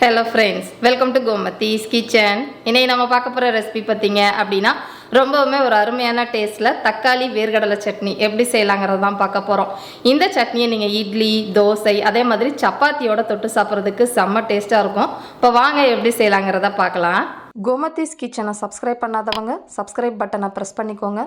Hello friends, welcome to Gomathi's kitchen. இன்னைக்கு நம்ம பார்க்க போற ரெசிபி பாத்தீங்க அப்படினா ரொம்பவே ஒரு அருமையான டேஸ்ட்ல தக்காளி வேர்க்கடலை சட்னி எப்படி செய்யலாம்ங்கறத தான் பார்க்க போறோம். இந்த சட்னியை நீங்க இட்லி, தோசை அதே மாதிரி சப்பாத்தியோட தொட்டு சாப்பிடுறதுக்கு செம்ம டேஸ்டா இருக்கும். இப்போ வாங்க எப்படி செய்யலாம்ங்கறத பார்க்கலாம். Gomathi's kitchen-ஐ சப்ஸ்கிரைப் பண்ணாதவங்க சப்ஸ்கிரைப் பட்டனை பிரஸ் பண்ணிக்கோங்க.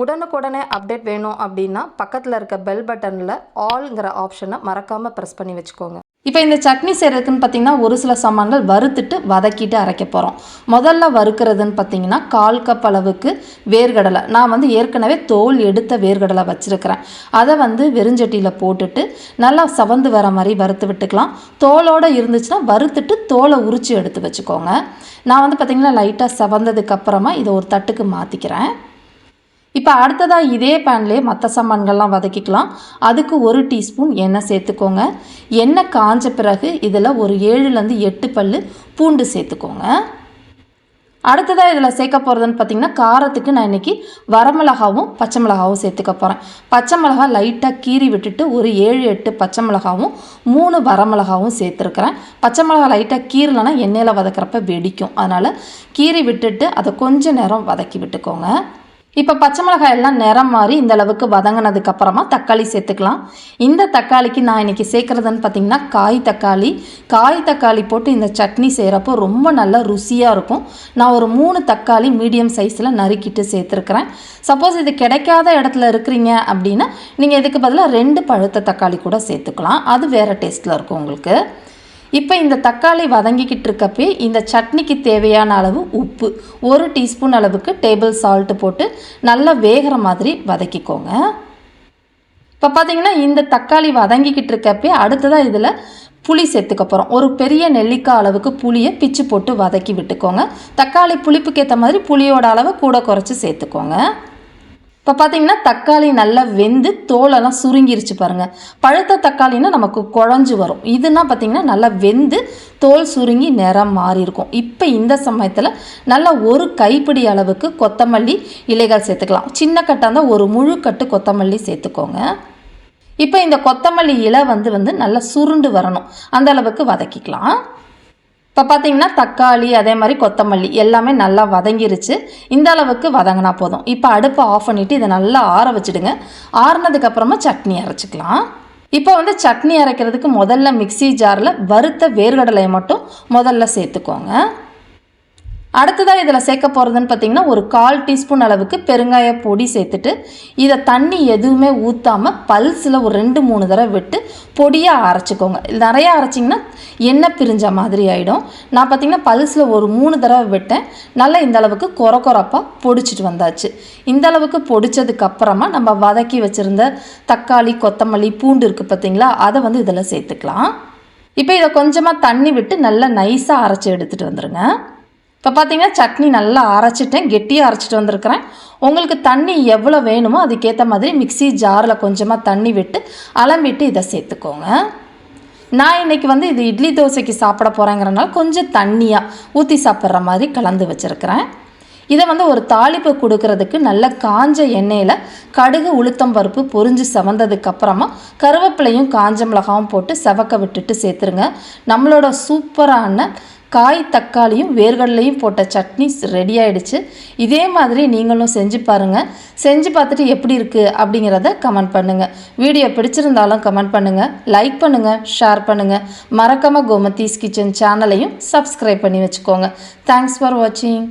உடனுக்குடனே அப்டேட் வேணும் அப்படினா பக்கத்துல இருக்க பெல் பட்டன்ல ஆல்ங்கற ஆப்ஷனை மறக்காம பிரஸ் பண்ணி வெச்சுக்கோங்க. இப்போ இந்த சட்னி செய்கிறதுக்குன்னு பார்த்தீங்கன்னா ஒரு சில சாமான்கள் வறுத்துட்டு வதக்கிட்டு அரைக்க போகிறோம். முதல்ல வறுக்கிறதுன்னு பார்த்தீங்கன்னா 1/4 கப் அளவுக்கு வேர்க்கடலை. நான் ஏற்கனவே தோல் எடுத்த வேர்க்கடலை வச்சுருக்கிறேன். அதை வெறுஞ்சட்டியில் போட்டுட்டு நல்லா சவந்து வர மாதிரி வறுத்து விட்டுக்கலாம். தோலோடு இருந்துச்சுன்னா வறுத்துட்டு தோலை உரித்து எடுத்து வச்சுக்கோங்க. நான் பார்த்தீங்கன்னா லைட்டாக சவந்ததுக்கப்புறமா இதை ஒரு தட்டுக்கு மாற்றிக்கிறேன். இப்போ அடுத்ததாக இதே பேன்லேயே மற்ற சாமான்கள்லாம் வதக்கிக்கலாம். அதுக்கு 1 டீஸ்பூன் எண்ணெய் சேர்த்துக்கோங்க. எண்ணெய் காஞ்ச பிறகு இதில் ஒரு 7லேருந்து 8 பல் பூண்டு சேர்த்துக்கோங்க. அடுத்ததாக இதில் சேர்க்க போகிறதுன்னு பார்த்திங்கன்னா காரத்துக்கு நான் இன்றைக்கி வரமிளகாவும் பச்சை மிளகாவும் சேர்த்துக்க போகிறேன். பச்சை மிளகா லைட்டாக கீறி விட்டுட்டு ஒரு 7-8 பச்சை மிளகாவும் 3 வரமிளகாவும் சேர்த்துருக்குறேன். பச்சை மிளகா லைட்டாக கீரலைன்னா எண்ணெயில் வதக்கிறப்ப வெடிக்கும். அதனால் கீறி விட்டுட்டு அதை கொஞ்சம் நேரம் வதக்கி விட்டுக்கோங்க. இப்போ பச்சை மிளகாய் எல்லாம் நிறம் மாறி இந்த அளவுக்கு வதங்கினதுக்கப்புறமா தக்காளி சேர்த்துக்கலாம். இந்த தக்காளிக்கு நான் இன்றைக்கி சேர்க்குறதுன்னு பார்த்திங்கன்னா காய் தக்காளி போட்டு இந்த சட்னி செய்கிறப்போ ரொம்ப நல்லா ருசியாக இருக்கும். நான் ஒரு 3 தக்காளி மீடியம் சைஸில் நறுக்கிட்டு சேர்த்துருக்குறேன். சப்போஸ் இது கிடைக்காத இடத்துல இருக்கிறீங்க அப்படின்னா நீங்கள் இதுக்கு பதிலாக 2 பழுத்த தக்காளி கூட சேர்த்துக்கலாம். அது வேறு டேஸ்ட்டில் இருக்கும் உங்களுக்கு. இப்போ இந்த தக்காளி வதங்கிக்கிட்டு இருக்கப்பே இந்த சட்னிக்கு தேவையான அளவு உப்பு 1 டீஸ்பூன் அளவுக்கு டேபிள் சால்ட்டு போட்டு நல்லா வேகிற மாதிரி வதக்கிக்கோங்க. இப்போ பார்த்தீங்கன்னா இந்த தக்காளி வதங்கிக்கிட்டு இருக்கப்பே அடுத்ததாக இதில் புளி சேர்த்துக்க போகிறோம். ஒரு பெரிய நெல்லிக்காய் அளவுக்கு புளியை பிச்சு போட்டு வதக்கி விட்டுக்கோங்க. தக்காளி புளிப்புக்கு ஏற்ற மாதிரி புளியோட அளவை கூட குறைச்சி சேர்த்துக்கோங்க. இப்போ பார்த்தீங்கன்னா தக்காளி நல்லா வெந்து தோலெல்லாம் சுருங்கிருச்சு பாருங்கள். பழுத்த தக்காளின்னா நமக்கு குழஞ்சி வரும். இதுனா பார்த்திங்கன்னா நல்லா வெந்து தோல் சுருங்கி நிறம் மாறி இருக்கும். இப்போ இந்த சமயத்தில் நல்லா ஒரு கைப்பிடி அளவுக்கு கொத்தமல்லி இலைகள் சேர்த்துக்கலாம். சின்ன கட்டாக இருந்தால் ஒரு முழு கட்டு கொத்தமல்லி சேர்த்துக்கோங்க. இப்போ இந்த கொத்தமல்லி இலை நல்லா சுருண்டு வரணும். அந்த அளவுக்கு வதக்கிக்கலாம். இப்போ பார்த்தீங்கன்னா தக்காளி அதே மாதிரி கொத்தமல்லி எல்லாமே நல்லா வதங்கிருச்சு. இந்த அளவுக்கு வதங்கினா போதும். இப்போ அடுப்பை ஆஃப் பண்ணிவிட்டு இதை நல்லா ஆற வச்சுடுங்க. ஆறுனதுக்கப்புறமா சட்னி அரைச்சிக்கலாம். இப்போ சட்னி அரைக்கிறதுக்கு முதல்ல மிக்ஸி ஜாரில் வறுத்த வேர்க்கடலையை மட்டும் முதல்ல சேர்த்துக்கோங்க. அடுத்ததாக இதில் சேர்க்க போகிறதுன்னு பார்த்திங்கன்னா ஒரு 1/4 டீஸ்பூன் அளவுக்கு பெருங்காய பொடி சேர்த்துட்டு இதை தண்ணி எதுவுமே ஊற்றாமல் பல்ஸில் ஒரு 2-3 தடவை விட்டு பொடியாக அரைச்சிக்கோங்க. நிறையா அரைச்சிங்கன்னா எண்ணெய் பிரிஞ்ச மாதிரி ஆகிடும். நான் பார்த்திங்கன்னா பல்ஸில் ஒரு 3 தடவை விட்டேன். நல்லா இந்த அளவுக்கு கொரப்பாக பொடிச்சிட்டு வந்தாச்சு. இந்த அளவுக்கு பொடிச்சதுக்கப்புறமா நம்ம வதக்கி வச்சுருந்த தக்காளி கொத்தமல்லி பூண்டு இருக்குது பார்த்திங்களா, அதை இதில் சேர்த்துக்கலாம். இப்போ இதை கொஞ்சமாக தண்ணி விட்டு நல்லா நைஸாக அரைச்சி எடுத்துகிட்டு வந்துடுங்க. இப்போ பார்த்தீங்கன்னா சட்னி நல்லா அரைச்சிட்டேன், கெட்டியாக அரைச்சிட்டு வந்திருக்கிறேன். உங்களுக்கு தண்ணி எவ்வளோ வேணுமோ அதுக்கேற்ற மாதிரி மிக்ஸி ஜாரில் கொஞ்சமாக தண்ணி விட்டு அலம்பிட்டு இதை சேர்த்துக்கோங்க. நான் இன்றைக்கி இது இட்லி தோசைக்கு சாப்பிட போகிறேங்கிறனால கொஞ்சம் தண்ணியாக ஊற்றி சாப்பிட்ற மாதிரி கலந்து வச்சுருக்கிறேன். இதை ஒரு தாளிப்பு கொடுக்கறதுக்கு நல்ல காஞ்ச எண்ணெயில் கடுகு உளுத்தம் பருப்பு பொரிஞ்சு செவந்ததுக்கப்புறமா கருவேப்பிலையும் காஞ்ச மிளகாவும் போட்டு செவக்க விட்டுட்டு சேர்த்துருங்க. நம்மளோட சூப்பரான காய் தக்காளியும் வேர்க்கடலையும் போட்ட சட்னி ரெடி ஆகிடுச்சு. இதே மாதிரி நீங்களும் செஞ்சு பாருங்கள். செஞ்சு பார்த்துட்டு எப்படி இருக்குது அப்படிங்கிறத கமெண்ட் பண்ணுங்கள். வீடியோ பிடிச்சிருந்தாலும் கமெண்ட் பண்ணுங்கள், லைக் பண்ணுங்கள், ஷேர் பண்ணுங்கள். மறக்காமல் கோமதீஸ் கிச்சன் சேனலையும் சப்ஸ்கிரைப் பண்ணி வச்சுக்கோங்க. தேங்க்ஸ் ஃபார் வாட்சிங்.